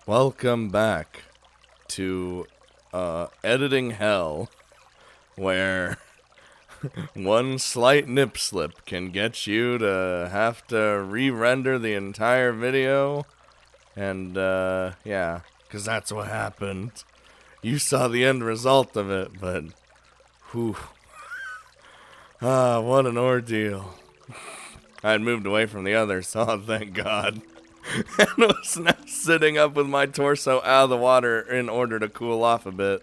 Welcome back to editing hell, where one slight nip slip can get you to have to re-render the entire video, and yeah, because that's what happened. You saw the end result of it, but whew, what an ordeal. I had moved away from the others, so thank God. And was now sitting up with my torso out of the water in order to cool off a bit.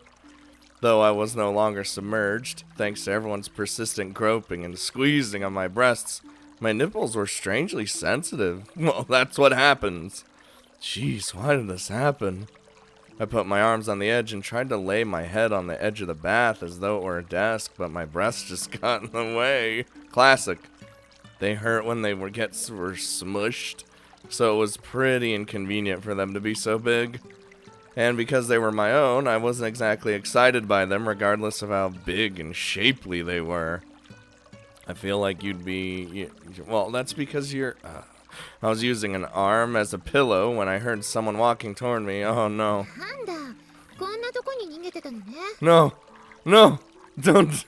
Though I was no longer submerged, thanks to everyone's persistent groping and squeezing on my breasts, my nipples were strangely sensitive. Well, that's what happens. Jeez, why did this happen? I put my arms on the edge and tried to lay my head on the edge of the bath as though it were a desk, but my breasts just got in the way. Classic. They hurt when they were smushed. So it was pretty inconvenient for them to be so big. And because they were my own, I wasn't exactly excited by them regardless of how big and shapely they were. I feel like you'd be... Well, that's because you're... I was using an arm as a pillow when I heard someone walking toward me. Oh no. No! No! Don't...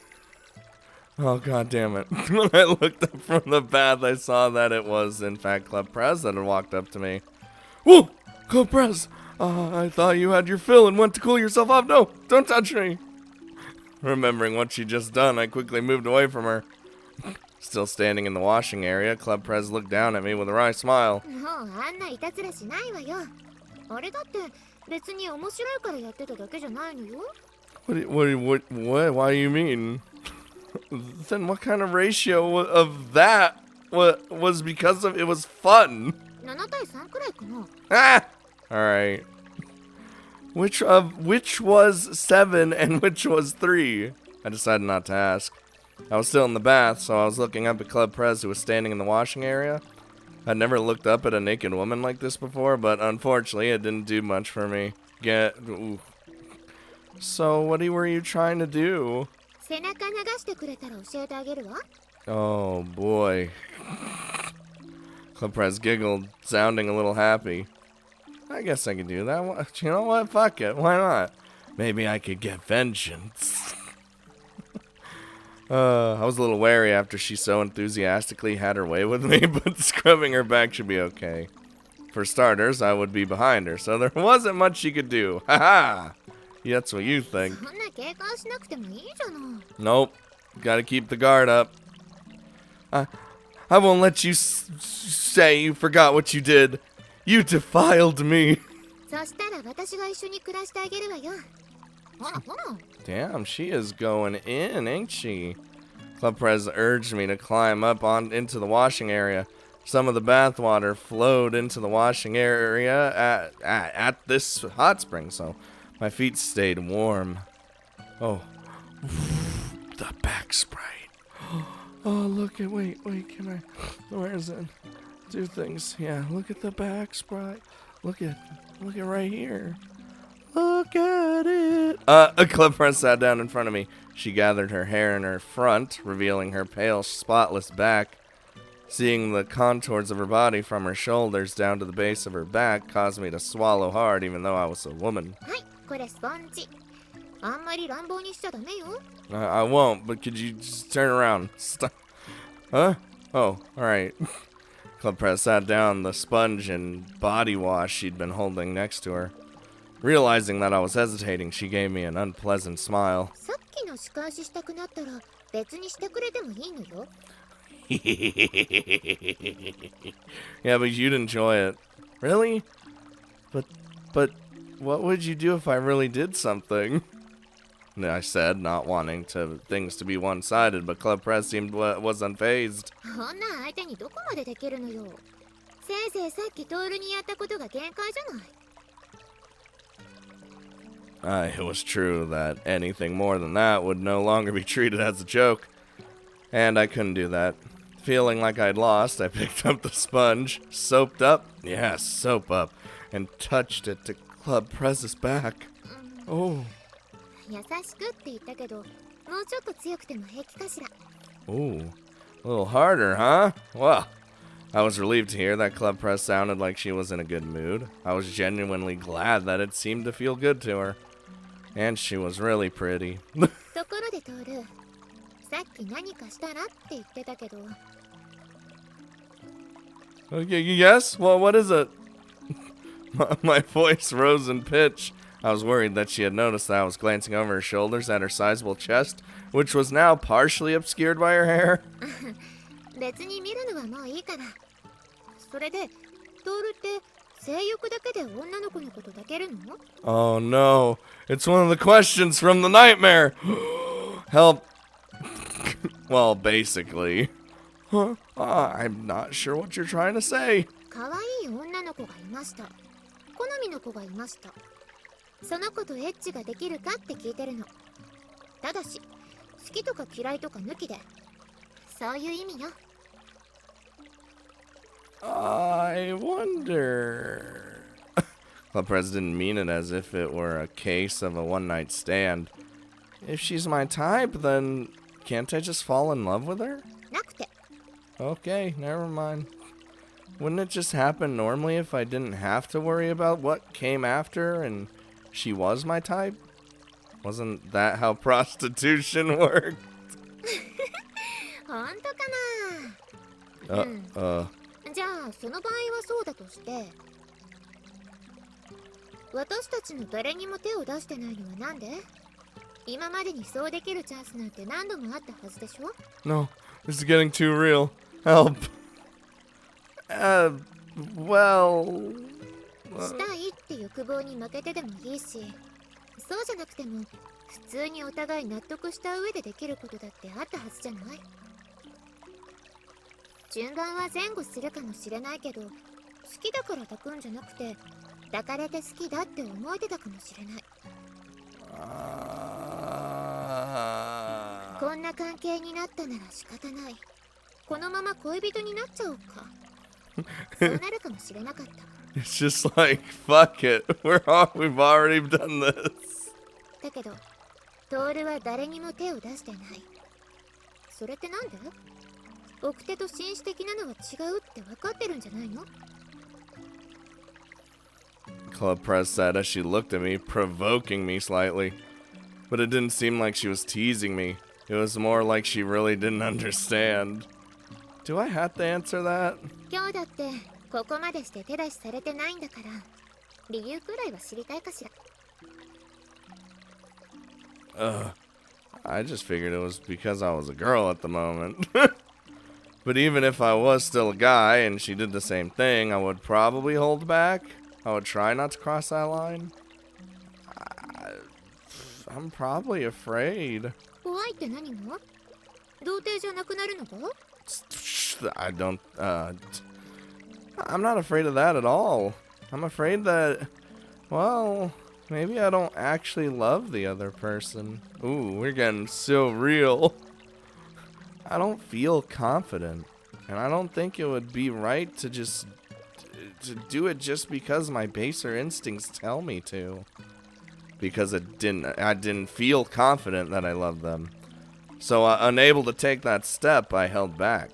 Oh, god damn it. When I looked up from the bath, I saw that it was, in fact, Club Prez that had walked up to me. Whoa! Club Prez! I thought you had your fill and went to cool yourself off. No! Don't touch me! Remembering what she'd just done, I quickly moved away from her. Still standing in the washing area, Club Prez looked down at me with a wry smile. What? Why do you mean? Then what kind of ratio of that was because of it was fun? Ah! Alright. Which was 7 and which was 3? I decided not to ask. I was still in the bath, so I was looking up at Club Prez, who was standing in the washing area. I'd never looked up at a naked woman like this before, but unfortunately it didn't do much for me. Ooh. So what were you trying to do? Oh boy. Club Prez giggled, sounding a little happy. I guess I could do that. You know what? Fuck it. Why not? Maybe I could get vengeance. I was a little wary after she so enthusiastically had her way with me, but scrubbing her back should be okay. For starters, I would be behind her, so there wasn't much she could do. Haha! That's what you think. Nope. Gotta keep the guard up. I won't let you say you forgot what you did. You defiled me. Damn, she is going in, ain't she? Club Prez urged me to climb up into the washing area. Some of the bath water flowed into the washing area at this hot spring, so my feet stayed warm. Oh, the back sprite. Oh, look at, wait, can I, where is it? Do things, yeah, look at the back sprite. Look at right here. Look at it. A Club Prez sat down in front of me. She gathered her hair in her front, revealing her pale, spotless back. Seeing the contours of her body from her shoulders down to the base of her back caused me to swallow hard, even though I was a woman. I won't, but could you just turn around? Stop. Huh? Oh, alright. Club Prez sat down the sponge and body wash she'd been holding next to her. Realizing that I was hesitating, she gave me an unpleasant smile. Yeah, but you'd enjoy it. Really? But what would you do if I really did something? I said, not wanting things to be one-sided, but Club Prez seemed was unfazed. It was true that anything more than that would no longer be treated as a joke. And I couldn't do that. Feeling like I'd lost, I picked up the sponge, soaped up, yes, soap up, and touched it to Club Prez's back. Oh. Ooh, a little harder, huh? Well, I was relieved to hear that Club Press sounded like she was in a good mood. I was genuinely glad that it seemed to feel good to her. And she was really pretty. ところでトール、さっき何かしたらって言ってたけど。Okay, yes? Well, what is it? My voice rose in pitch. I was worried that she had noticed that I was glancing over her shoulders at her sizable chest, which was now partially obscured by her hair. 別に見るのはもういいから。それで、トールって性欲だけで女の子のこと抱けるの？ Oh no, it's one of the questions from the nightmare. Help. Well, basically. Huh? I'm not sure what you're trying to say. 可愛い女の子がいました。好みの子がいました。その子とエッチができるかって聞いてるの。ただし、好きとか嫌いとか抜きで。そういう意味よ。I wonder. The president didn't mean it as if it were a case of a one-night stand. If she's my type, then can't I just fall in love with her? なくて。Okay, never mind. Wouldn't it just happen normally if I didn't have to worry about what came after and she was my type? Wasn't that how prostitution worked? 本当かな？じゃあその場合はそうだとして、私たちの誰にも手を出してないのはなんで？今までにそうできるチャンスなんて何度もあったはずでしょ？ No, this is getting too real. Help. Well... したいって欲望に負けてでもいいし、そうじゃなくても普通にお互い納得した上でできることだってあったはずじゃない？順番は前後するかもしれないけど、好きだから抱くんじゃなくて、抱かれて好きだって思えてたかもしれない。こんな関係になったなら仕方ない。このまま恋人になっちゃおうか。そうなるかもしれなかった。It's just like, fuck it. We've already done this. だけど、トールは誰にも手を出してない。それってなんで？奥手と紳士的なのは違うって分かってるんじゃないの？ Club Press said as she looked at me, provoking me slightly. But it didn't seem like she was teasing me. It was more like she really didn't understand. Do I have to answer that? 今日だってここまでして手出しされてないんだから、理由くらいは知りたいかしら。I just figured it was because I was a girl at the moment. But even if I was still a guy and she did the same thing, I would probably hold back. I would try not to cross that line. I'm probably afraid. 怖いって何が？童貞じゃなくなるのか？ I don't, I'm not afraid of that at all. I'm afraid that, well, maybe I don't actually love the other person. Ooh, we're getting so real. I don't feel confident, and I don't think it would be right to do it just because my baser instincts tell me to. Because I didn't feel confident that I loved them. So unable to take that step, I held back.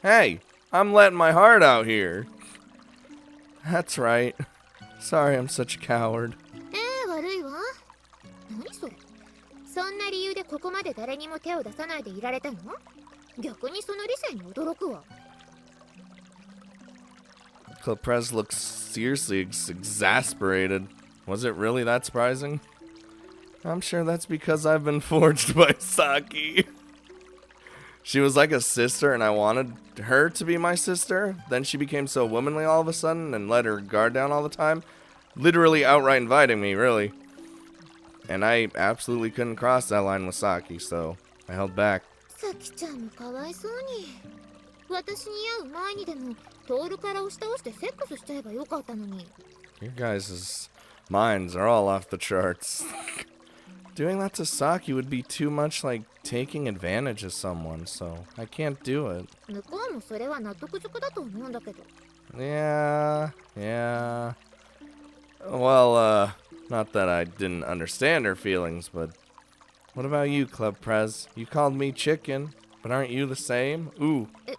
Hey, I'm letting my heart out here. That's right. Sorry I'm such a coward. 悪いわ。何それ？そんな理由でここまで誰にも手を出さないでいられたの？逆にその理性に驚くわ。Club Press looked seriously exasperated. Was it really that surprising? I'm sure that's because I've been forged by Saki. She was like a sister and I wanted her to be my sister. Then she became so womanly all of a sudden and let her guard down all the time. Literally outright inviting me, really. And I absolutely couldn't cross that line with Saki, so I held back. Saki-chanもかわいそうに。私に会う前にでもトールから押し倒してセックスしちゃえばよかったのに。Your guys' minds are all off the charts. Doing that to Saki would be too much like taking advantage of someone, so I can't do it. 向こうもそれは納得軸だと思うんだけど。Yeah. Well, not that I didn't understand her feelings, but What about you, Club Prez? You called me chicken, but aren't you the same? Ooh. いや、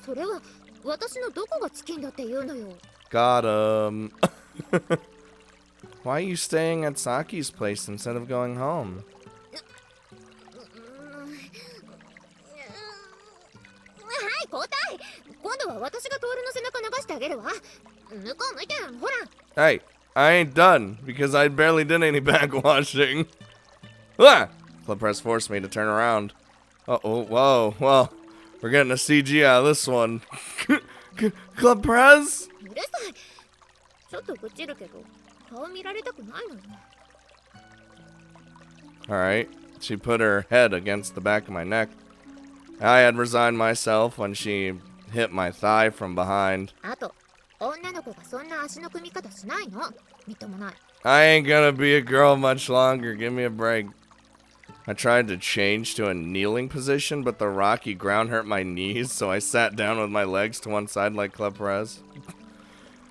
それは私のどこがチキンだって言うのよ。Got him. Why are you staying at Saki's place instead of going home? はい、交代。今度は私がトールの背中流してあげるわ。向こう向いて、ほら。Hey, I ain't done because I barely did any backwashing. Ah! Club Press forced me to turn around. Uh-oh, whoa, well, we're getting a CG out of this one. Club Press? うるさい。ちょっと愚痴るけど、顔見られたくないのよ。Alright, she put her head against the back of my neck. I had resigned myself when she hit my thigh from behind. あと、女の子がそんな足の組み方しないの。みっともない。I ain't gonna be a girl much longer, give me a break. I tried to change to a kneeling position, but the rocky ground hurt my knees, so I sat down with my legs to one side like Club Prez.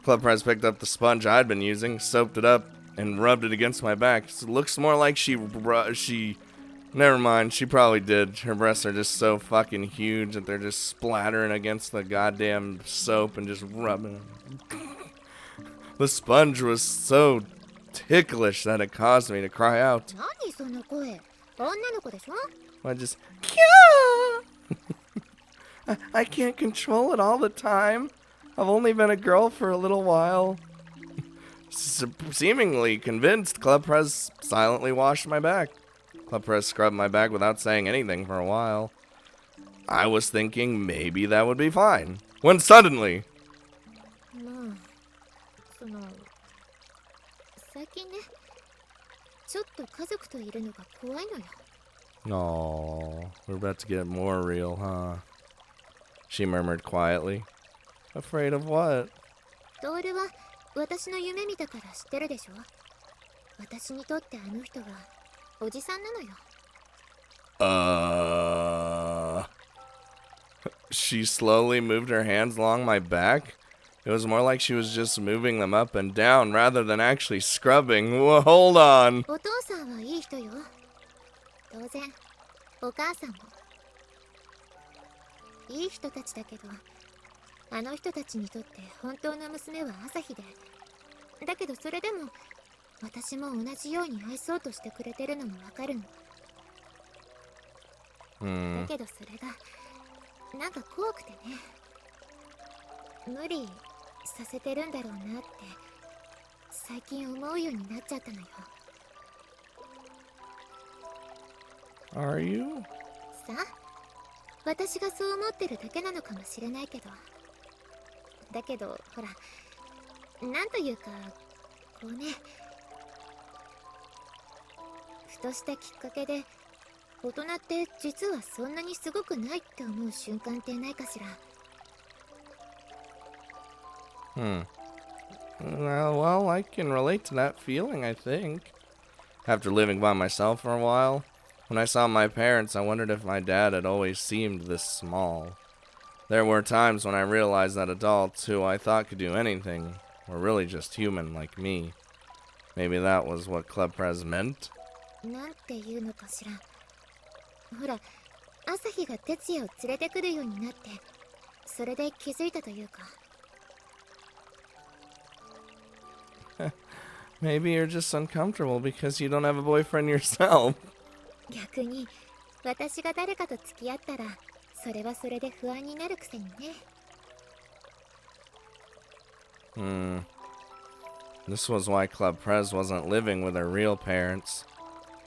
Club Prez picked up the sponge I'd been using, soaped it up, and rubbed it against my back. It looks more like she... Never mind, she probably did. Her breasts are just so fucking huge that they're just splattering against the goddamn soap and just rubbing. The sponge was so ticklish that it caused me to cry out. 何その声。女の子でしょ。 I just... I can't control it all the time. I've only been a girl for a little while. Seemingly convinced, Club Prez silently washed my back. Club Prez scrubbed my back without saying anything for a while. I was thinking maybe that would be fine. When suddenly... まあ、その、最近ね、ちょっと家族といるのが怖いのよ。 No, we're about to get more real, huh? She murmured quietly. Afraid of what? トールは私の夢見たから知ってるでしょ。私にとってあの人はおじさんなのよ。She slowly moved her hands along my back. It was more like she was just moving them up and down rather than actually scrubbing. Whoa, hold on. お父さんはいい人よ。当然、お母さんも。いい人たちだけど、あの人たちにとって本当の娘は朝日で。だけどそれでも、私も同じように愛そうとしてくれてるのもわかるの。だけどそれが、なんか怖くてね。無理させてるんだろうなって、最近思うようになっちゃったのよ。Are you? さあ、私がそう思ってるだけなのかもしれないけど。だけど、ほら、なんというか、こうね、ふとしたきっかけで、大人って実はそんなにすごくないって思う瞬間ってないかしら。Well, I can relate to that feeling, I think. After living by myself for a while, when I saw my parents, I wondered if my dad had always seemed this small. There were times when I realized that adults who I thought could do anything were really just human like me. Maybe that was what Club Prez meant? なんていうのかしら。ほら、朝日が哲也を連れてくるようになって、それで気づいたというか。Maybe you're just uncomfortable because you don't have a boyfriend yourself. 逆に、私が誰かと付き合ったら、それはそれで不安になるくせにね。This was why Club Prez wasn't living with her real parents.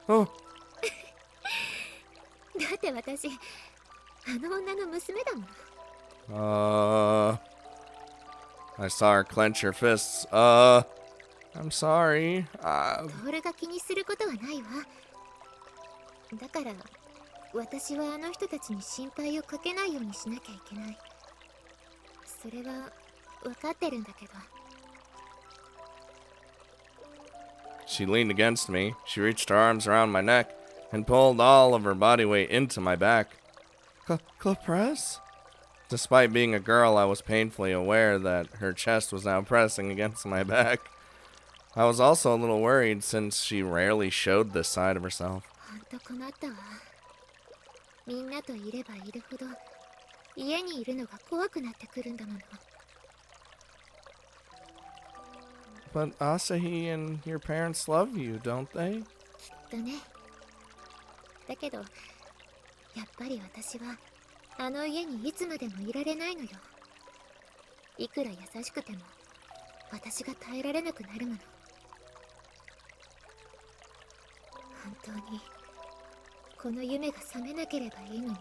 Oh. だって私、あの女の娘だもん。I saw her clench her fists. I'm sorry. トールが気にすることはないわ。だから、私はあの人たちに心配をかけないようにしなきゃいけない。それは分かってるんだけど。She leaned against me. She reached her arms around my neck and pulled all of her body weight into my back. Club Prez? Despite being a girl, I was painfully aware that her chest was now pressing against my back. I was also a little worried since she rarely showed this side of herself. ほんと困ったわ。みんなといればいるほど家にいるのが怖くなってくるんだもの。 But Asahi and your parents love you, don't they? だね。だけどやっぱり私はあの家にいつまでもいられないのよ。いくら優しくても私が耐えられなくなるもの。本当にこの夢が覚めなければいいのに、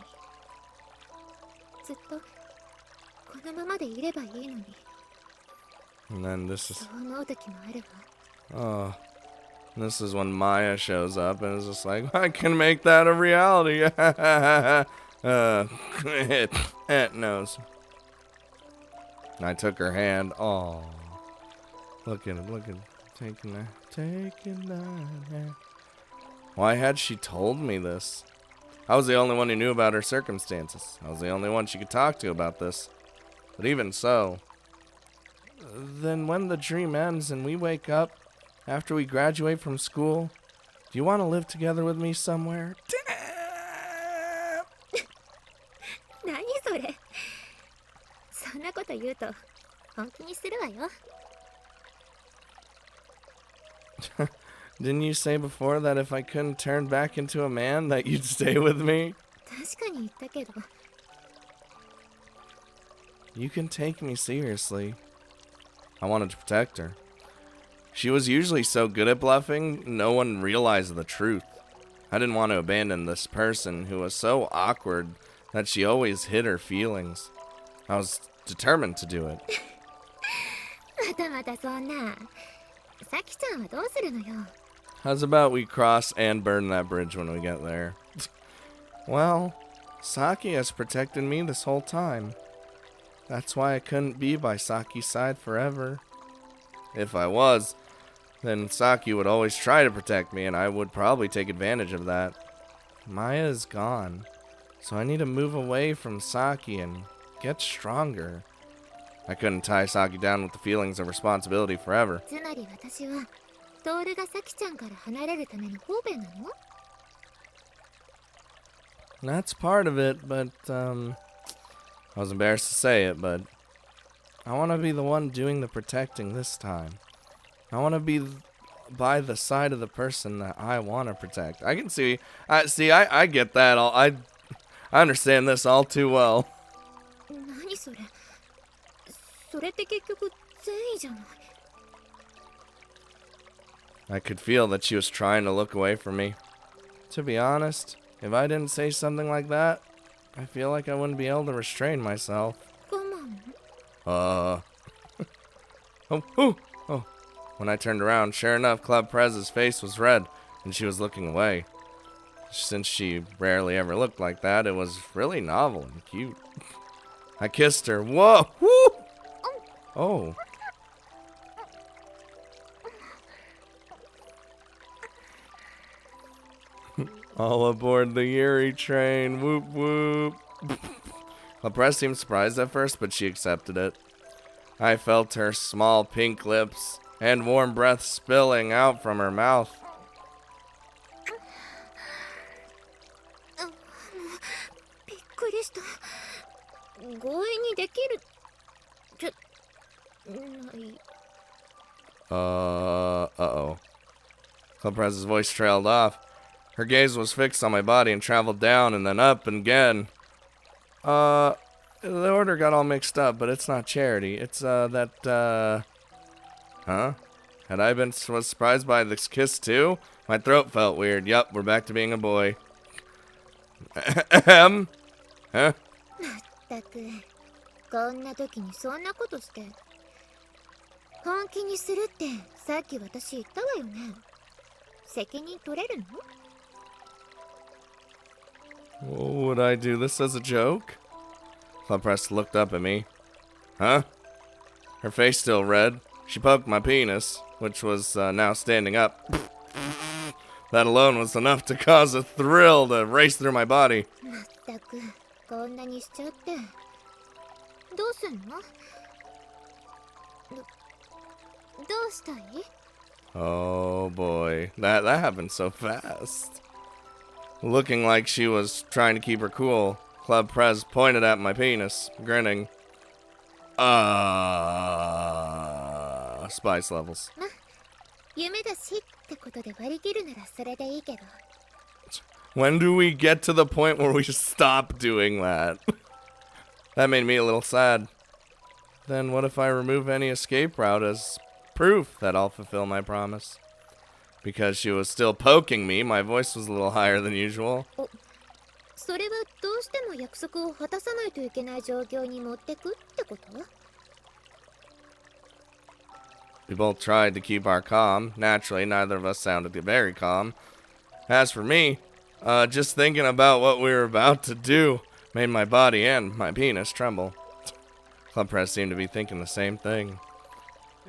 ずっとこのままでいればいいのに。 And then this is そう思う時もあるわ。 this is when Maya shows up and is just like, I can make that a reality. It knows. I took her hand. Oh, look at it, taking that hand. Why had she told me this? I was the only one who knew about her circumstances. I was the only one she could talk to about this. But even so, then when the dream ends and we wake up after we graduate from school, do you want to live together with me somewhere? Damn! 何それ。そんなこと言うと本気にするわよ。 Didn't you say before that if I couldn't turn back into a man that you'd stay with me? 確かに言ったけど。 You can take me seriously. I wanted to protect her. She was usually so good at bluffing, no one realized the truth. I didn't want to abandon this person who was so awkward that she always hid her feelings. I was determined to do it. またまたそんな。さきちゃんはどうするのよ。 How's about we cross and burn that bridge when we get there? Well, Saki has protected me this whole time. That's why I couldn't be by Saki's side forever. If I was, then Saki would always try to protect me, and I would probably take advantage of that. Maya is gone, so I need to move away from Saki and get stronger. I couldn't tie Saki down with the feelings of responsibility forever. つまり私はトールがさきちゃんから離れるための方便なの？ That's part of it, but, I was embarrassed to say it, but I want to be the one doing the protecting this time. I want to be by the side of the person that I want to protect. I can see, I get that all. I understand this all too well. 何それ。それって結局善意じゃない。 I could feel that she was trying to look away from me. To be honest, if I didn't say something like that, I feel like I wouldn't be able to restrain myself. 我慢？ Oh. When I turned around, sure enough, Club Prez's face was red, and she was looking away. Since she rarely ever looked like that, it was really novel and cute. I kissed her. Whoa! Woo! Oh. All aboard the Yuri train. Whoop whoop. Club Prez seemed surprised at first, but she accepted it. I felt her small pink lips and warm breath spilling out from her mouth. びっくりした。強引にできるじゃない。 Uh-oh. Club Prez's voice trailed off. Her gaze was fixed on my body and traveled down and then up and again. The order got all mixed up, but it's not charity. It's, Huh? Had I was surprised by this kiss too? My throat felt weird. Yup, we're back to being a boy. Huh? まったくこんな時にそんなことして本気にするってさっき私言ったわよね。責任取れるの？ Would I do this as a joke? Club Press looked up at me. Huh? Her face still red. She poked my penis, which was now standing up. That alone was enough to cause a thrill to race through my body. まったくこんなにしちゃってどうすんの？どうしたい？ Oh boy, that happened so fast. Looking like she was trying to keep her cool, Club Prez pointed at my penis, grinning. Spice levels. 夢だしってことで割り切るならそれでいいけど。When do we get to the point where we stop doing that? That made me a little sad. Then what if I remove any escape route as proof that I'll fulfill my promise? Because she was still poking me, my voice was a little higher than usual. それはどうしても約束を果たさないといけない状況に持ってくってこと？ We both tried to keep our calm. Naturally, neither of us sounded very calm. As for me, just thinking about what we were about to do made my body and my penis tremble. Club Press seemed to be thinking the same thing.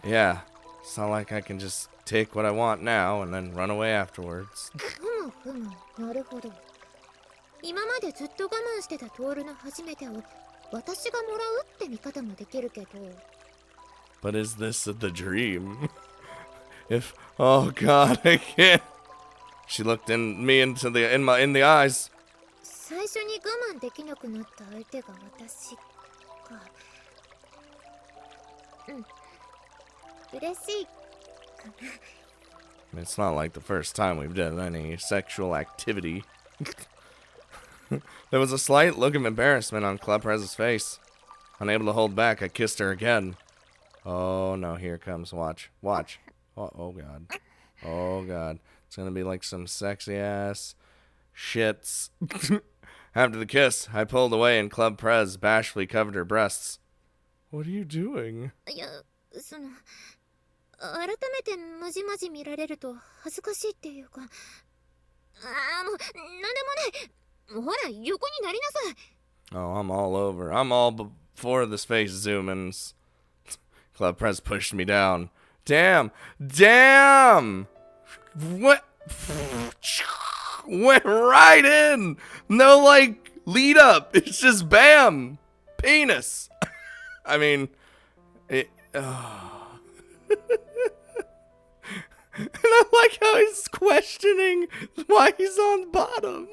Yeah, it's not like I can just take what I want now and then run away afterwards. なるほど。今までずっと我慢してたトールの初めてを私がもらうって見方もできるけど。But is this the dream? Oh God, I can't. She looked in the eyes. 最初に我慢できなくなった相手が私か。嬉しいかな。 It's not like the first time we've done any sexual activity. There was a slight look of embarrassment on Club Prez's face. Unable to hold back, I kissed her again. Oh no, here it comes. Watch. Oh God. Oh God. It's gonna be like some sexy ass shits. After the kiss, I pulled away and Club Prez bashfully covered her breasts. What are you doing? いや、改めてまじまじ見られると恥ずかしいっていうか。なんでもない。ほら、横になりなさい。 Oh, I'm all over. I'm all for this face zoom-ins. Club Prez pushed me down. Damn! What? Went right in! No, like, lead up. It's just bam! Penis! I mean, it... And I like how he's questioning why he's on bottom.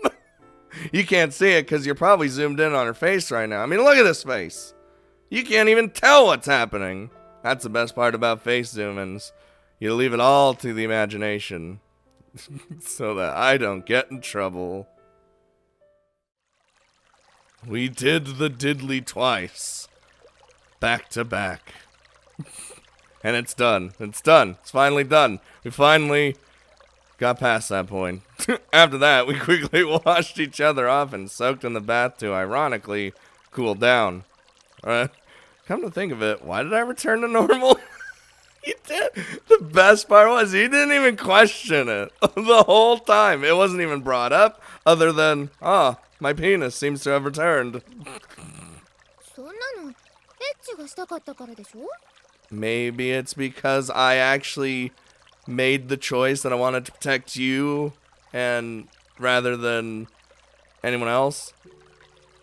You can't see it because you're probably zoomed in on her face right now. I mean, look at this face. You can't even tell what's happening. That's the best part about face zoom-ins. You leave it all to the imagination so that I don't get in trouble. We did the diddly twice. Back to back. And it's done. It's done. It's finally done. We finally got past that point. After that, we quickly washed each other off and soaked in the bath to, ironically, cool down. Come to think of it, why did I return to normal? He did. The best part was he didn't even question it the whole time. It wasn't even brought up other than, my penis seems to have returned. そんなのエッチがしたかったからでしょ? Maybe it's because I actually made the choice that I wanted to protect you and rather than anyone else.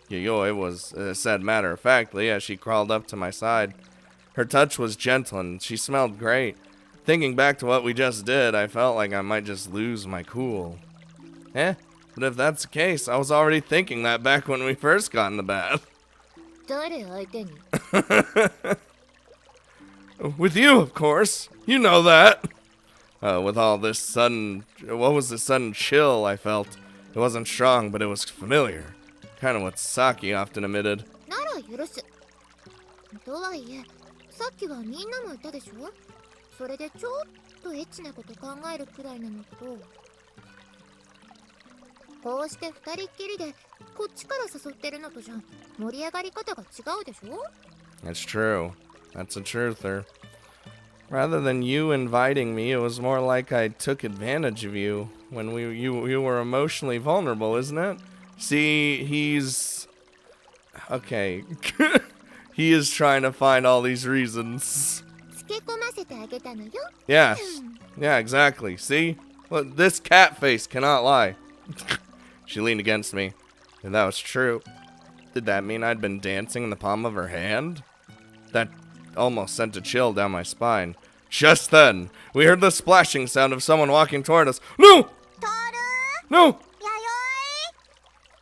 It was said matter-of-factly as she crawled up to my side. Her touch was gentle and she smelled great. Thinking back to what we just did, I felt like I might just lose my cool. But if that's the case, I was already thinking that back when we first got in the bath. 誰相手に? With you, of course. You know that. With all this sudden chill I felt. It wasn't strong, but it was familiar. Kind of what Saki often admitted. なら許す。とはいえ、さっきはみんなも言ったでしょ? それでちょっとエッチなこと考えるくらいなのと、こうして二人っきりでこっちから誘ってるのとじゃ盛り上がり方が違うでしょ? It's true. That's a truther. Rather than you inviting me, it was more like I took advantage of you when you were emotionally vulnerable, isn't it? See, he's... Okay. He is trying to find all these reasons. つけ込ませてあげたのよ. Yes. Yeah, exactly. See? Look, this cat face cannot lie. She leaned against me. If that was true, did that mean I'd been dancing in the palm of her hand? That almost sent a chill down my spine. Just then, we heard the splashing sound of someone walking toward us. No! トール No! 弥生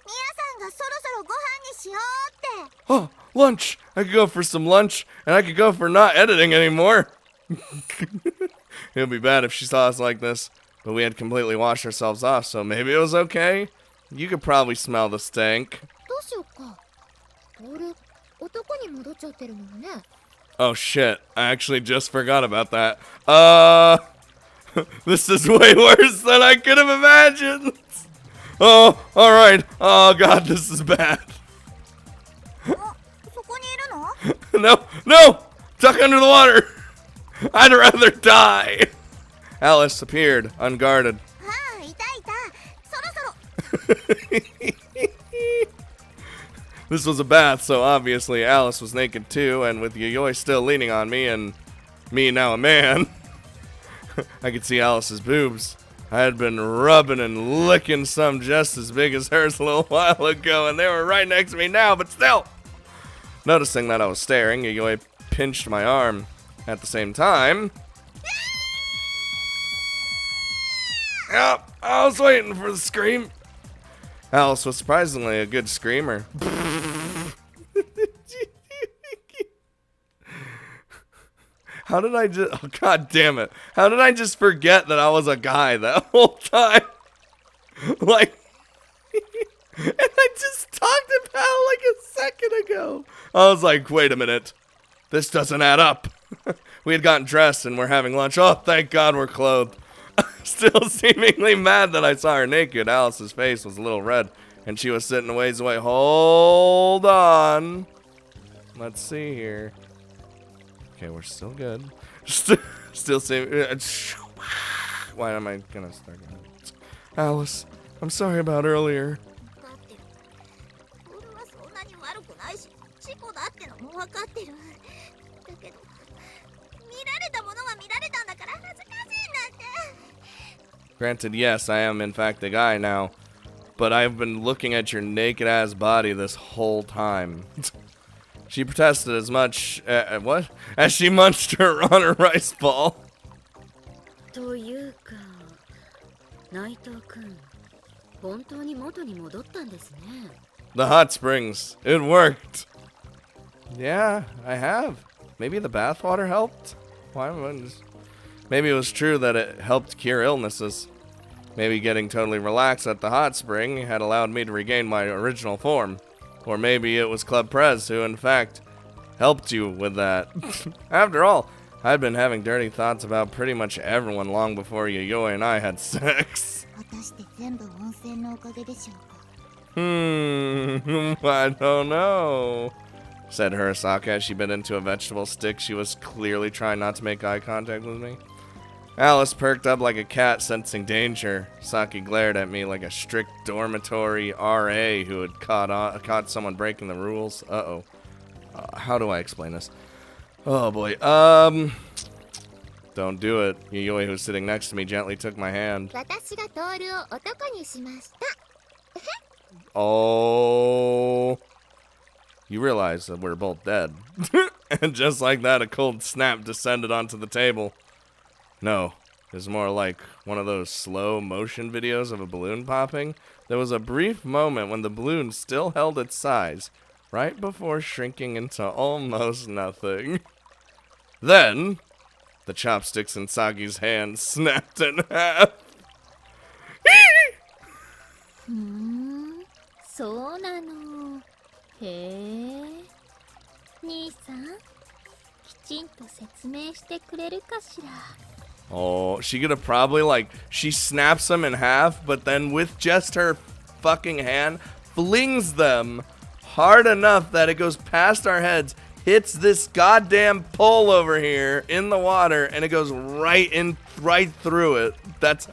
みやさんがそろそろご飯にしようって Oh, lunch! I could go for some lunch, and I could go for not editing anymore. It would be bad if she saw us like this, but we had completely washed ourselves off, so maybe it was okay. You could probably smell the stink. どうしようかトール男に戻っちゃってるもんね Oh shit, I actually just forgot about that. This is way worse than I could have imagined. Oh, alright. Oh god, this is bad. そこにいるの No, no! Duck under the water! I'd rather die! Alice appeared, unguarded. ああいたいたそろそろ This was a bath, so obviously Alice was naked too, and with Yayoi still leaning on me, and me now a man, I could see Alice's boobs. I had been rubbing and licking some just as big as hers a little while ago, and they were right next to me now, but still! Noticing that I was staring, Yayoi pinched my arm. At the same time... Yep, I was waiting for the scream. Alice was surprisingly a good screamer. How did I just... Oh, god damn it. How did I just forget that I was a guy that whole time? Like... And I just talked about it like a second ago. I was like, wait a minute. This doesn't add up. We had gotten dressed and we're having lunch. Oh, thank God we're clothed. Still seemingly mad that I saw her naked. Alice's face was a little red, and she was sitting a ways away. Hold on. Let's see here. Okay, we're still good. Still seeming... Why am I gonna start? Alice, I'm sorry about earlier. だってトールはそんなに悪くないし事故だってのも分かってるだけど見られたものは見られたんだから恥ずかしいんだって Granted, yes, I am in fact a guy now, but I've been looking at your naked ass body this whole time. She protested as much what? As she munched on her rice ball. というか、内藤君、本当に元に戻ったんですね。The hot springs. It worked. Yeah, I have. Maybe the bathwater helped? Why wouldn't... Maybe it was true that it helped cure illnesses. Maybe getting totally relaxed at the hot spring had allowed me to regain my original form. Or maybe it was Club Prez who, in fact, helped you with that. After all, I'd been having dirty thoughts about pretty much everyone long before Yayoi and I had sex. 果たして全部温泉のおかげでしょうか I don't know, said Hirasaka as she bit into a vegetable stick. She was clearly trying not to make eye contact with me. Alice perked up like a cat sensing danger. Saki glared at me like a strict dormitory RA who had caught someone breaking the rules. Uh-oh. How do I explain this? Oh boy. Don't do it. Yayoi, who was sitting next to me, gently took my hand. 私がトールを男にしました Oh. You realize that we're both dead. And just like that, a cold snap descended onto the table. No, it's more like one of those slow motion videos of a balloon popping. There was a brief moment when the balloon still held its size, right before shrinking into almost nothing. Then, the chopsticks in Sagi's hand snapped in half. ふーん、そうなの。へえ。兄さん、きちんと説明してくれるかしら。Oh, she could have probably, like, she snaps them in half, but then with just her fucking hand, flings them hard enough that it goes past our heads, hits this goddamn pole over here in the water, and it goes right through it. That's...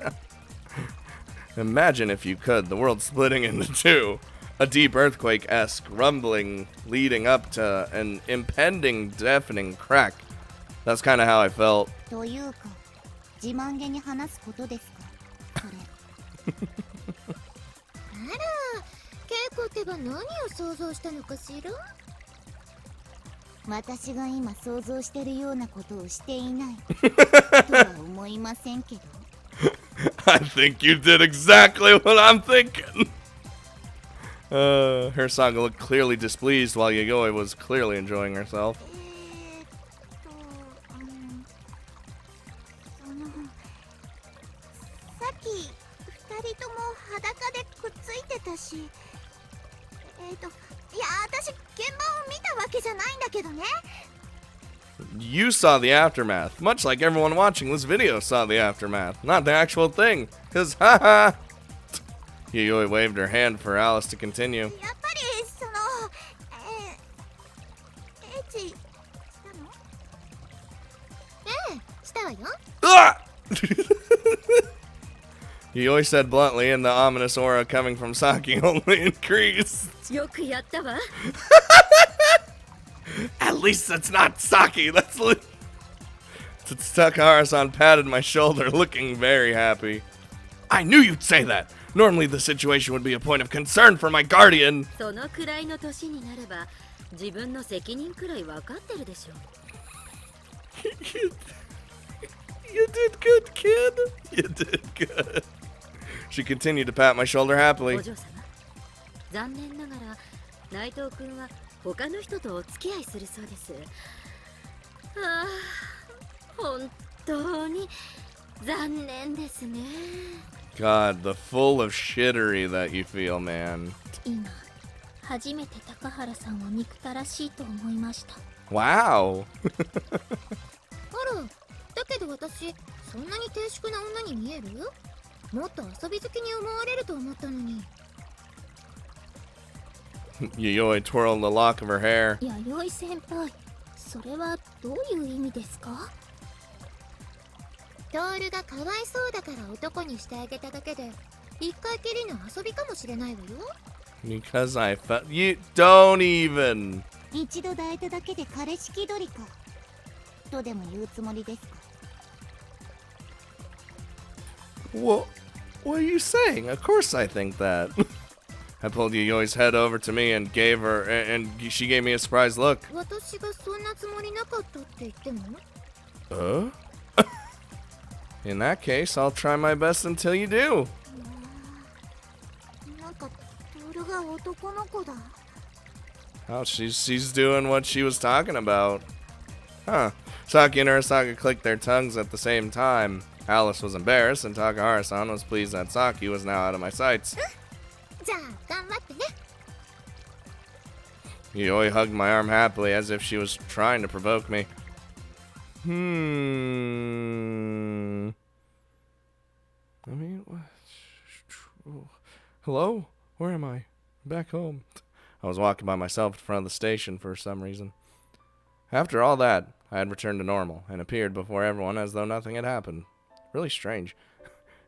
Imagine, if you could, the world splitting into two. A deep earthquake-esque rumbling leading up to an impending deafening crack. That's kind of how I felt. というか自慢げに話すことですかこれあら、稽古ってば何を想像したのかしら私が今想像してるようなことをしていないとは思いませんけど。I think you did exactly what I'm thinking. Hirsaga looked clearly displeased while Yayoi was clearly enjoying herself. さっき二人とも裸でくっついてたし、いや私現場を見たわけじゃないんだけどね。You saw the aftermath, much like everyone watching this video saw the aftermath, not the actual thing. Cause haha. Yayoi waved her hand for Alice to continue. やっぱりそのエッチしたの？ええ、したわよ。 Ah! Yayoi said bluntly, and the ominous aura coming from Saki only increased. よくやったわ。 At least that's not Saki. That's Takahara-san patted my shoulder, looking very happy. I knew you'd say that. Normally, the situation would be a point of concern for my guardian. そのくらいの年になれば自分の責任くらい分かってるでしょ。 You did good, kid. You did good. She continued to pat my shoulder お happily. 嬢様、残念ながら内藤君は他の人とお付き合いするそうです。ああ、本当に残念ですね。 God, the full of shittery that you feel, man. 今初めて高原さんを憎たらしいと思いました。 Wow. あら、だけど私そんなに低粛な女に見える？もっと遊び好きに思われると思ったのに。 Yayoi twirled the lock of her hair. 弥生先輩、それはどういう意味ですか？トールがかわいそうだから男にしてあげただけで一回きりの遊びかもしれないわよ。 Because I felt you don't even. 一度抱いただけで彼氏気取りかとでも言うつもりですか？ What are you saying? Of course I think that. I pulled Yayoi's head over to me and gave her, and she gave me a surprised look. 私がそんなつもりなかったって言っても？ In that case, I'll try my best until you do. なんかトールが男の子だ。 Oh, she's doing what she was talking about. Huh. Saki and Urasaka clicked their tongues at the same time. Alice was embarrassed, and Takahara-san was pleased that Saki was now out of my sights. じゃあ頑張ってね。 Yayoi hugged my arm happily as if she was trying to provoke me. I mean, what? Hello? Where am I? Back home. I was walking by myself in front of the station for some reason. After all that, I had returned to normal and appeared before everyone as though nothing had happened. Really strange.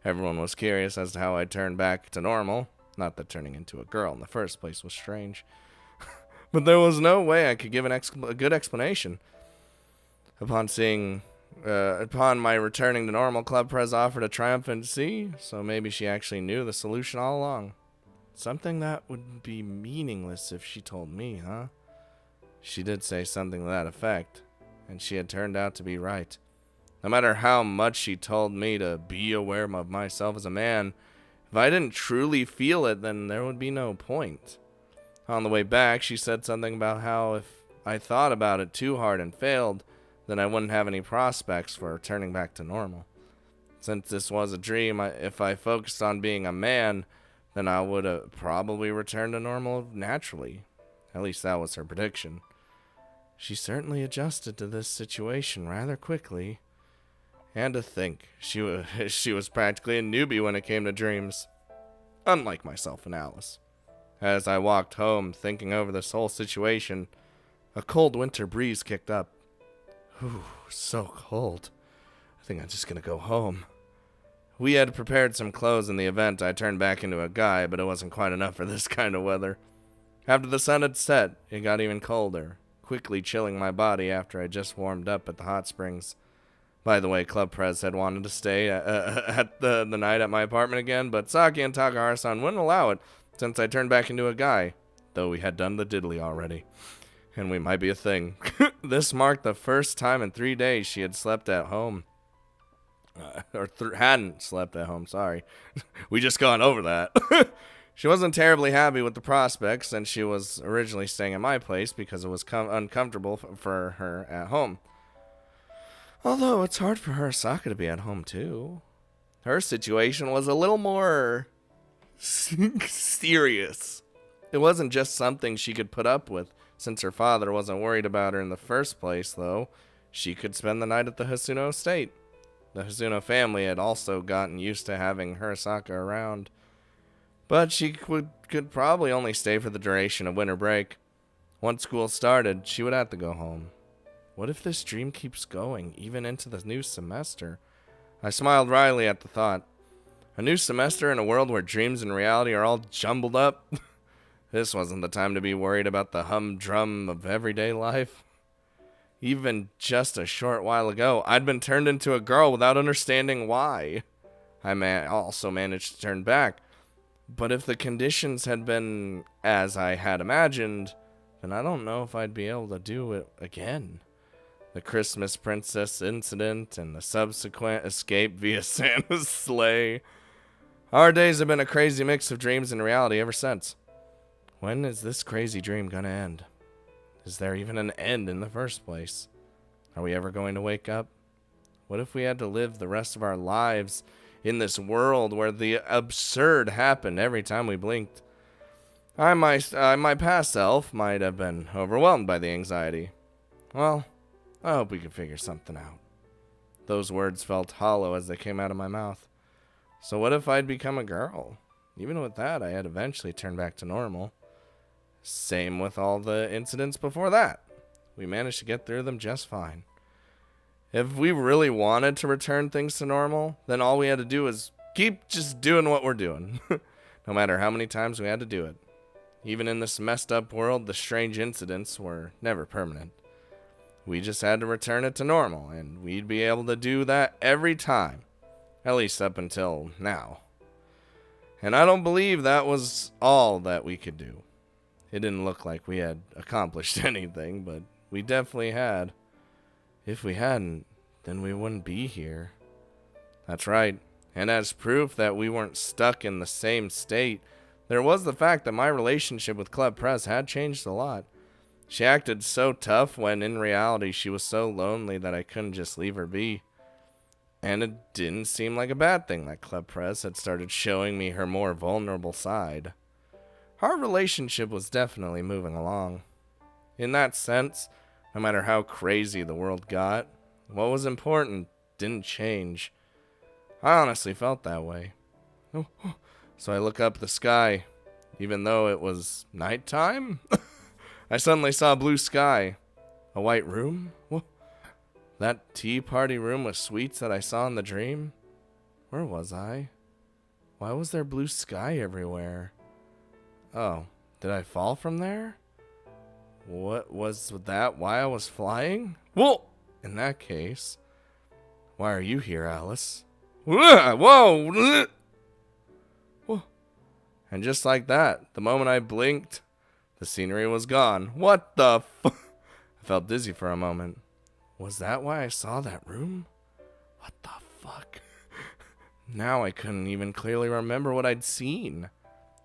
Everyone was curious as to how I turned back to normal. Not that turning into a girl in the first place was strange. But there was no way I could give a good explanation. Upon my returning to normal, Club Prez offered a triumphant "see," so maybe she actually knew the solution all along. Something that would be meaningless if she told me, huh? She did say something to that effect, and she had turned out to be right. No matter how much she told me to be aware of myself as a man, if I didn't truly feel it, then there would be no point. On the way back, she said something about how if I thought about it too hard and failed, then I wouldn't have any prospects for returning back to normal. Since this was a dream, if I focused on being a man, then I would have probably returned to normal naturally. At least that was her prediction. She certainly adjusted to this situation rather quickly. And to think, she was practically a newbie when it came to dreams. Unlike myself and Alice. As I walked home, thinking over this whole situation, a cold winter breeze kicked up. Ooh, so cold. I think I'm just gonna go home. We had prepared some clothes in the event I turned back into a guy, but it wasn't quite enough for this kind of weather. After the sun had set, it got even colder, quickly chilling my body after I just warmed up at the hot springs. By the way, Club Prez had wanted to stay at the night at my apartment again, but Saki and Takahara-san wouldn't allow it since I turned back into a guy, though we had done the diddly already. And we might be a thing. This marked the first time in 3 days she had slept at home. Hadn't slept at home, sorry. We just gone over that. She wasn't terribly happy with the prospect since she was originally staying at my place because it was uncomfortable for her at home. Although it's hard for her Asaka to be at home too. Her situation was a little more serious. It wasn't just something she could put up with. Since her father wasn't worried about her in the first place, though, she could spend the night at the Hasuno estate. The Hasuno family had also gotten used to having Hirasaka around. But she could probably only stay for the duration of winter break. Once school started, she would have to go home. What if this dream keeps going, even into the new semester? I smiled wryly at the thought. A new semester in a world where dreams and reality are all jumbled up? This wasn't the time to be worried about the humdrum of everyday life. Even just a short while ago, I'd been turned into a girl without understanding why. I also managed to turn back. But if the conditions had been as I had imagined, then I don't know if I'd be able to do it again. The Christmas princess incident and the subsequent escape via Santa's sleigh. Our days have been a crazy mix of dreams and reality ever since. When is this crazy dream gonna end? Is there even an end in the first place? Are we ever going to wake up? What if we had to live the rest of our lives in this world where the absurd happened every time we blinked? My past self might have been overwhelmed by the anxiety. Well, I hope we can figure something out. Those words felt hollow as they came out of my mouth. So what if I'd become a girl? Even with that, I had eventually turned back to normal. Same with all the incidents before that. We managed to get through them just fine. If we really wanted to return things to normal, then all we had to do was keep just doing what we're doing. No matter how many times we had to do it. Even in this messed up world, the strange incidents were never permanent. We just had to return it to normal, and we'd be able to do that every time. At least up until now. And I don't believe that was all that we could do. It didn't look like we had accomplished anything, but we definitely had. If we hadn't, then we wouldn't be here. That's right. And as proof that we weren't stuck in the same state, there was the fact that my relationship with Club Press had changed a lot. She acted so tough when in reality she was so lonely that I couldn't just leave her be. And it didn't seem like a bad thing that Club Press had started showing me her more vulnerable side. Our relationship was definitely moving along. In that sense, no matter how crazy the world got, what was important didn't change. I honestly felt that way. So I look up the sky, even though it was nighttime. I suddenly saw blue sky. A white room? That tea party room with sweets that I saw in the dream? Where was I? Why was there blue sky everywhere? Oh, did I fall from there? What was that? Why I was flying? Well, in that case, why are you here, Alice? Whoa! And just like that, the moment I blinked, the scenery was gone. What the I felt dizzy for a moment. Was that why I saw that room? What the fuck? Now I couldn't even clearly remember what I'd seen.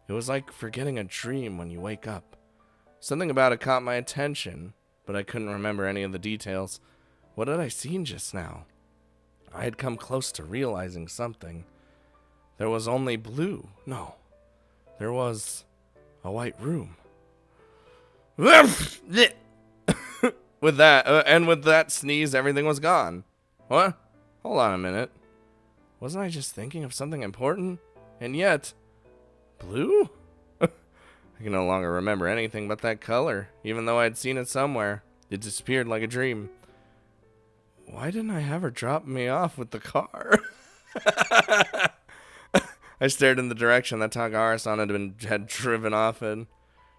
It was like forgetting a dream when you wake up. Something about it caught my attention, but I couldn't remember any of the details. What had I seen just now? I had come close to realizing something. There was only blue. No, there was a white room. With that sneeze, everything was gone. What? Hold on a minute. Wasn't I just thinking of something important? And yet, blue? I can no longer remember anything but that color, even though I'd seen it somewhere. It disappeared like a dream. Why didn't I have her drop me off with the car? I stared in the direction that Takahara-san had driven off in.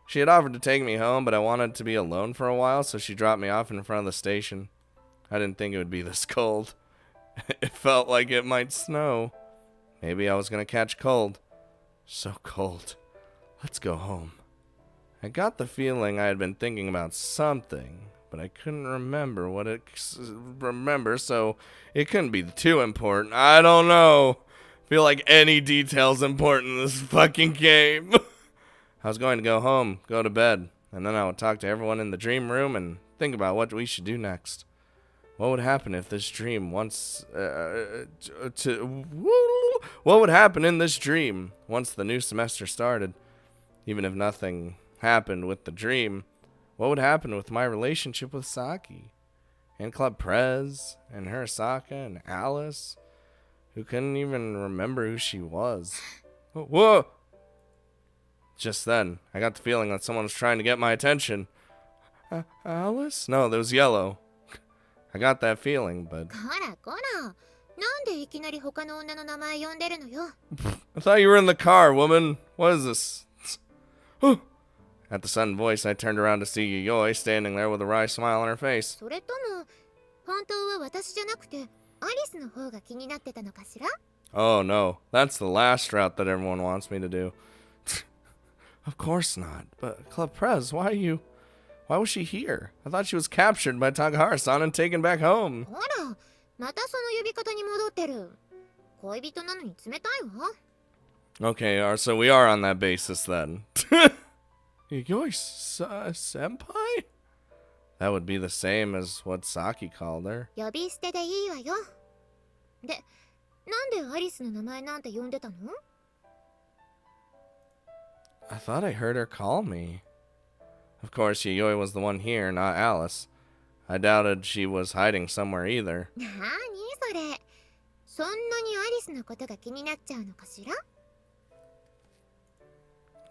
She had offered to take me home, but I wanted to be alone for a while, so she dropped me off in front of the station. I didn't think it would be this cold. It felt like it might snow. Maybe I was going to catch cold. So cold. Let's go home. I got the feeling I had been thinking about something, but I couldn't remember, so it couldn't be too important. I don't know. Feel like any detail's important in this fucking game. I was going to go home, go to bed, and then I would talk to everyone in the dream room and think about what we should do next. What would happen if this dream what would happen in this dream once the new semester started? Even if nothing happened with the dream, what would happen with my relationship with Saki? And Club Prez, and Hirasaka, and Alice, who couldn't even remember who she was. Whoa! Just then, I got the feeling that someone was trying to get my attention. Alice? No, that was Yellow. I got that feeling, but... こらこら、なんでいきなり他の女の名前呼んでるのよ。 I thought you were in the car, woman. What is this? At the sudden voice, I turned around to see Yayoi standing there with a wry smile on her face. それとも、本当は私じゃなくて、アリスの方が気になってたのかしら？ Oh no, that's the last route that everyone wants me to do. Of course not. But Club Prez, why was she here? I thought she was captured by Takahara-san and taken back home. ほら、またその呼び方に戻ってる。恋人なのに冷たいわ。 Okay, so we are on that basis then. Yayoi senpai? That would be the same as what Saki called her. 呼び捨てでいいわよ。で、なんでアリスの名前なんて呼んでたの？ I thought I heard her call me. Of course, Yayoi was the one here, not Alice. I doubted she was hiding somewhere either. なにそれ。そんなにアリスのことが気になっちゃうのかしら？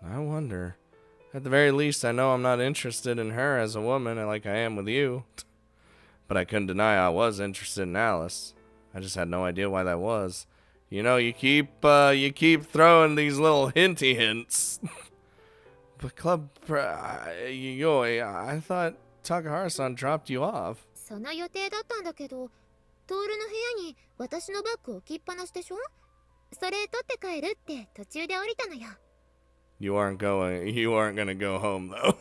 I wonder. At the very least, I know I'm not interested in her as a woman like I am with you. But I couldn't deny I was interested in Alice. I just had no idea why that was. You know, you keep throwing these little hinty hints. But Yayoi, I thought Takahara-san dropped you off. その予定だったんだけど、トールの部屋に私のバッグ置きっぱなしでしょ？それ取って帰るって途中で降りたのよ。You aren't gonna go home though.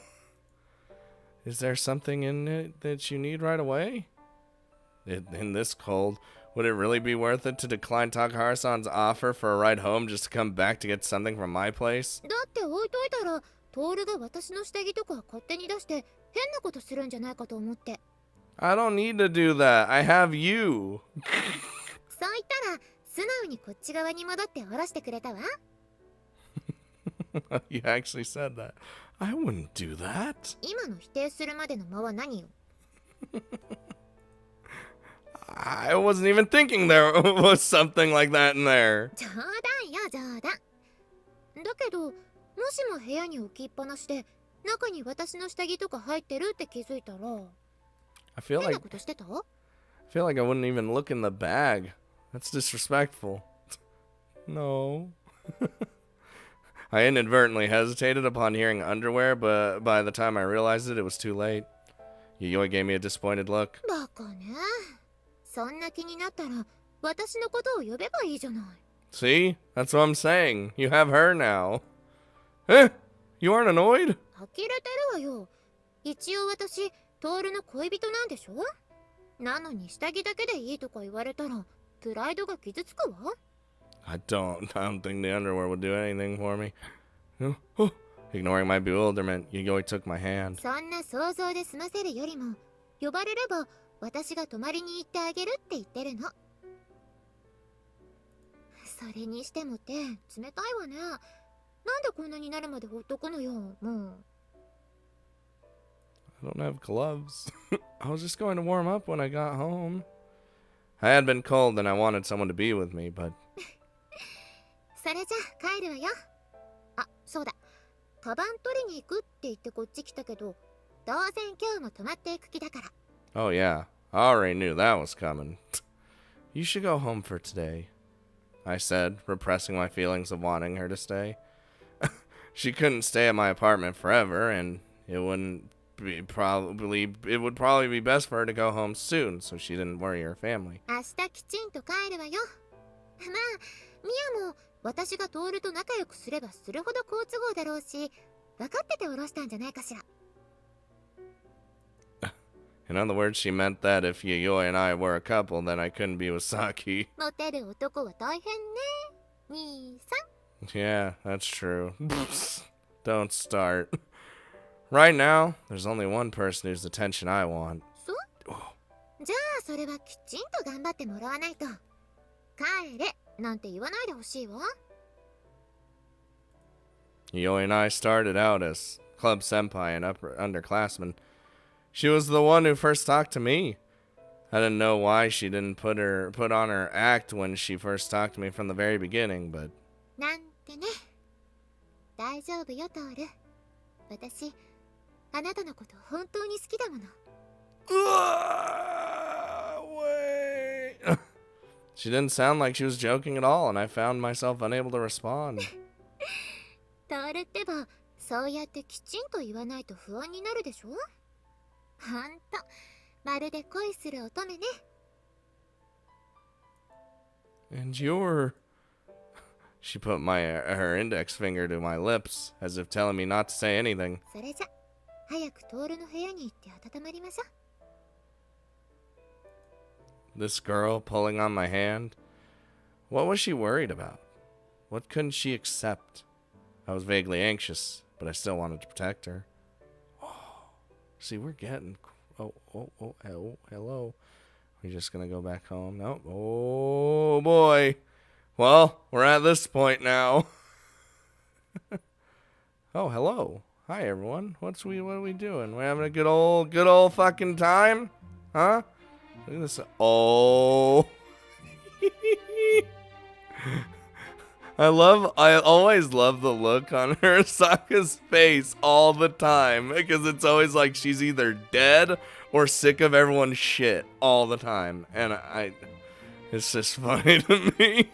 Is there something in it that you need right away? In this cold, would it really be worth it to decline Takahara-san's offer for a ride home just to come back to get something from my place? だって置いといたら、トールが私の下着とか勝手に出して変なことするんじゃないかと思って。I don't need to do that. I have you. そう言ったら、素直にこっち側に戻って下ろしてくれたわ。You actually said that. I wouldn't do that. 今の否定するまでの間は何よ。I wasn't even thinking there was something like that in there. 冗談よ、冗談。だけど、もしも部屋に置きっぱなしで、中に私の下着とか入ってるって気づいたら、I feel 変な like ことしてた？ I feel like I wouldn't even look in the bag. That's disrespectful. No. I inadvertently hesitated upon hearing underwear, but by the time I realized it, it was too late. Yayoi gave me a disappointed look. バカね。そんな気になったら、私のことを呼べばいいじゃない。See? That's what I'm saying. You have her now. Eh? You aren't annoyed? 呆れてるわよ。一応私、トールの恋人なんでしょ？なのに下着だけでいいとか言われたら、プライドが傷つくわ。I don't think the underwear would do anything for me. Ignoring my bewilderment, Yayoi took my hand. そんな想像で済ませるよりも、呼ばれれば私が泊まりに行ってあげるって言ってるの。それにしても手、冷たいわね。なんでこんなになるまでほっとくのよ、もう。I don't have gloves. I was just going to warm up when I got home. I had been cold and I wanted someone to be with me, but... それじゃあ帰るわよ。あ、そうだ。カバン取りに行くって言ってこっち来たけど、当然今日も泊まっていく気だから。Oh yeah, I already knew that was coming. You should go home for today, I said, repressing my feelings of wanting her to stay. She couldn't stay at my apartment forever, and it would probably be best for her to go home soon, so she didn't worry her family. 明日きちんと帰るわよ。まあ、ミヤも私がトールと仲良くすればするほど好都合だろうし、分かってて下ろしたんじゃないかしら。In other words, she meant that if Yayoi and I were a couple, then I couldn't be with Saki. モテる男は大変ね。兄さん。 Yeah, that's true. Don't start. Right now, there's only one person whose attention I want. そう？じゃあそれはきちんと頑張ってもらわないと。帰れなんて言わないでほしいわ。 Yayoi and I started out as club senpai and underclassmen. She was the one who first talked to me. I didn't know why she didn't put on her act when she first talked to me from the very beginning, but... なんてね。大丈夫よトール。私あなたのこと本当に好きだもの。 Wait. She didn't sound like she was joking at all, and I found myself unable to respond. トールってばそうやってきちんと言わないと不安になるでしょ。ほんとまるで恋する乙女ね。 And you're... She put her index finger to my lips, as if telling me not to say anything. それじゃ早くトールの部屋に行って温まりましょう。 This girl pulling on my hand? What was she worried about? What couldn't she accept? I was vaguely anxious, but I still wanted to protect her. Oh, see, we're getting... Oh, hello. We're just gonna go back home? Nope. Oh, boy. Well, we're at this point now. Oh, hello. Hi, everyone. What are we doing? We're having a good old fucking time? Huh? Look at this. Oh. I always love the look on her Saka's face all the time, because it's always like she's either dead or sick of everyone's shit all the time. And it's just funny to me.